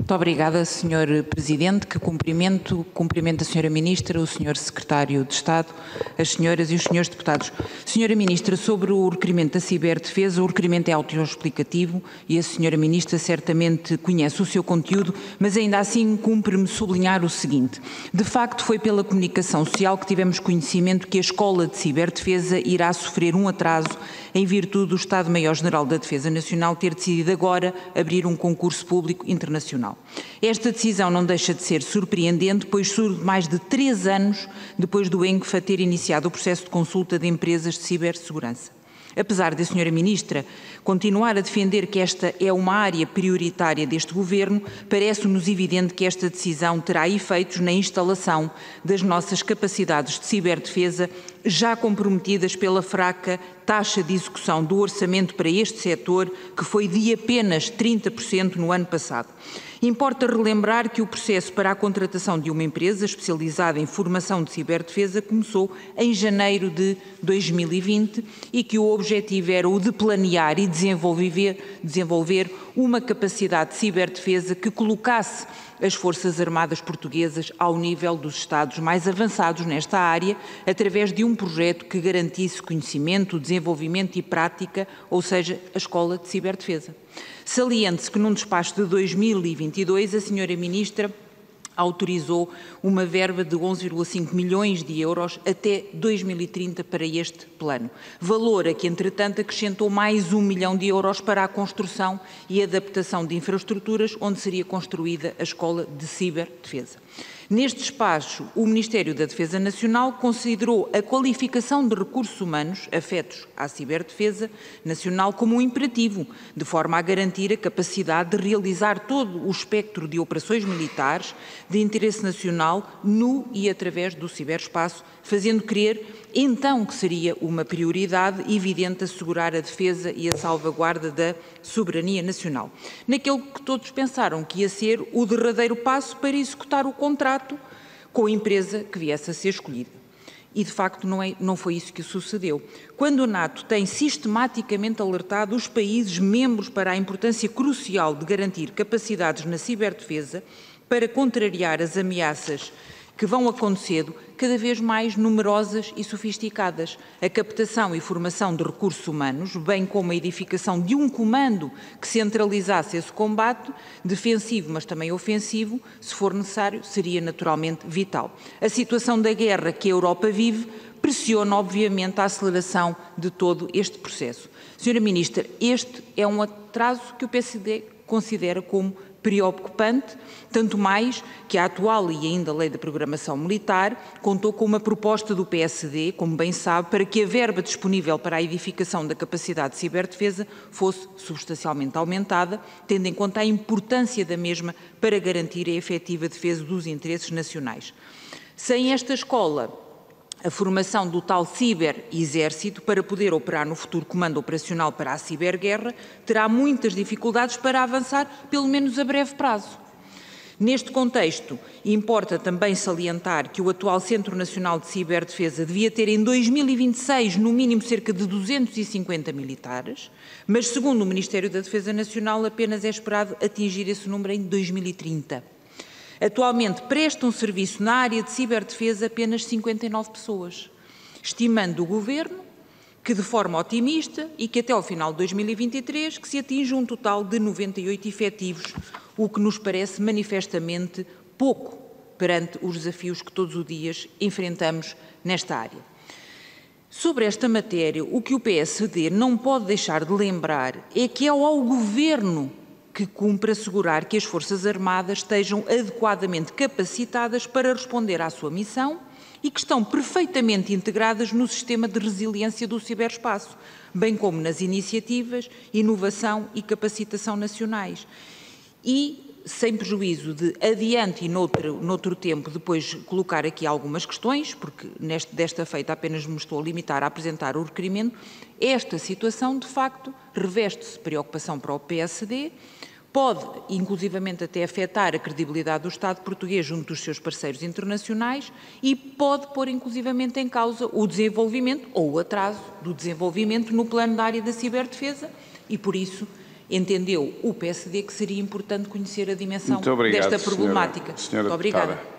Muito obrigada, Sr. Presidente, que cumprimento a Sra. Ministra, o Sr. Secretário de Estado, as senhoras e os senhores deputados. Sra. Ministra, sobre o requerimento da ciberdefesa, o requerimento é autoexplicativo e a Sra. Ministra certamente conhece o seu conteúdo, mas ainda assim cumpre-me sublinhar o seguinte. De facto, foi pela comunicação social que tivemos conhecimento que a Escola de Ciberdefesa irá sofrer um atraso em virtude do Estado-Maior-General da Defesa Nacional ter decidido agora abrir um concurso público internacional. Esta decisão não deixa de ser surpreendente, pois surge mais de 3 anos depois do ENCFA ter iniciado o processo de consulta de empresas de cibersegurança. Apesar da Sra. Ministra continuar a defender que esta é uma área prioritária deste Governo, parece-nos evidente que esta decisão terá efeitos na instalação das nossas capacidades de ciberdefesa, já comprometidas pela fraca taxa de execução do orçamento para este setor, que foi de apenas 30% no ano passado. Importa relembrar que o processo para a contratação de uma empresa especializada em formação de ciberdefesa começou em janeiro de 2020 e que o objetivo era o de planear e desenvolver uma capacidade de ciberdefesa que colocasse as Forças Armadas Portuguesas ao nível dos Estados mais avançados nesta área, através de um projeto que garantisse conhecimento, desenvolvimento e prática, ou seja, a Escola de Ciberdefesa. Saliente-se que num despacho de 2022 a Sra. Ministra autorizou uma verba de 11,5 milhões de euros até 2030 para este plano. Valor a que, entretanto, acrescentou mais 1 milhão de euros para a construção e adaptação de infraestruturas onde seria construída a Escola de Ciberdefesa. Neste despacho, o Ministério da Defesa Nacional considerou a qualificação de recursos humanos afetos à ciberdefesa nacional como um imperativo, de forma a garantir a capacidade de realizar todo o espectro de operações militares de interesse nacional no e através do ciberespaço, fazendo crer então que seria uma prioridade evidente assegurar a defesa e a salvaguarda da soberania nacional. Naquele que todos pensaram que ia ser o derradeiro passo para executar o contrato com a empresa que viesse a ser escolhida. E, de facto, não foi isso que sucedeu. Quando a NATO tem sistematicamente alertado os países membros para a importância crucial de garantir capacidades na ciberdefesa para contrariar as ameaças que vão acontecendo cada vez mais numerosas e sofisticadas. A captação e formação de recursos humanos, bem como a edificação de um comando que centralizasse esse combate, defensivo mas também ofensivo, se for necessário, seria naturalmente vital. A situação da guerra que a Europa vive pressiona, obviamente, a aceleração de todo este processo. Sra. Ministra, este é um atraso que o PSD considera como preocupante, tanto mais que a atual e ainda Lei da Programação Militar contou com uma proposta do PSD, como bem sabe, para que a verba disponível para a edificação da capacidade de ciberdefesa fosse substancialmente aumentada, tendo em conta a importância da mesma para garantir a efetiva defesa dos interesses nacionais. Sem esta escola, a formação do tal ciberexército para poder operar no futuro comando operacional para a ciberguerra terá muitas dificuldades para avançar, pelo menos a breve prazo. Neste contexto, importa também salientar que o atual Centro Nacional de Ciberdefesa devia ter em 2026 no mínimo cerca de 250 militares, mas segundo o Ministério da Defesa Nacional apenas é esperado atingir esse número em 2030. Atualmente prestam serviço na área de ciberdefesa apenas 59 pessoas, estimando o Governo que, de forma otimista, e que até ao final de 2023 que se atinja um total de 98 efetivos, o que nos parece manifestamente pouco perante os desafios que todos os dias enfrentamos nesta área. Sobre esta matéria, o que o PSD não pode deixar de lembrar é que é ao Governo que cumpre assegurar que as Forças Armadas estejam adequadamente capacitadas para responder à sua missão e que estão perfeitamente integradas no sistema de resiliência do ciberespaço, bem como nas iniciativas, inovação e capacitação nacionais. E, sem prejuízo de adiante e noutro tempo depois colocar aqui algumas questões, porque desta feita apenas me estou a limitar a apresentar o requerimento, esta situação, de facto, reveste-se preocupação para o PSD, pode, inclusivamente, até afetar a credibilidade do Estado português junto dos seus parceiros internacionais e pode pôr, inclusivamente, em causa o desenvolvimento ou o atraso do desenvolvimento no plano da área da ciberdefesa e, por isso, entendeu o PSD que seria importante conhecer a dimensão Muito obrigado, desta problemática. senhora Muito obrigada. deputada.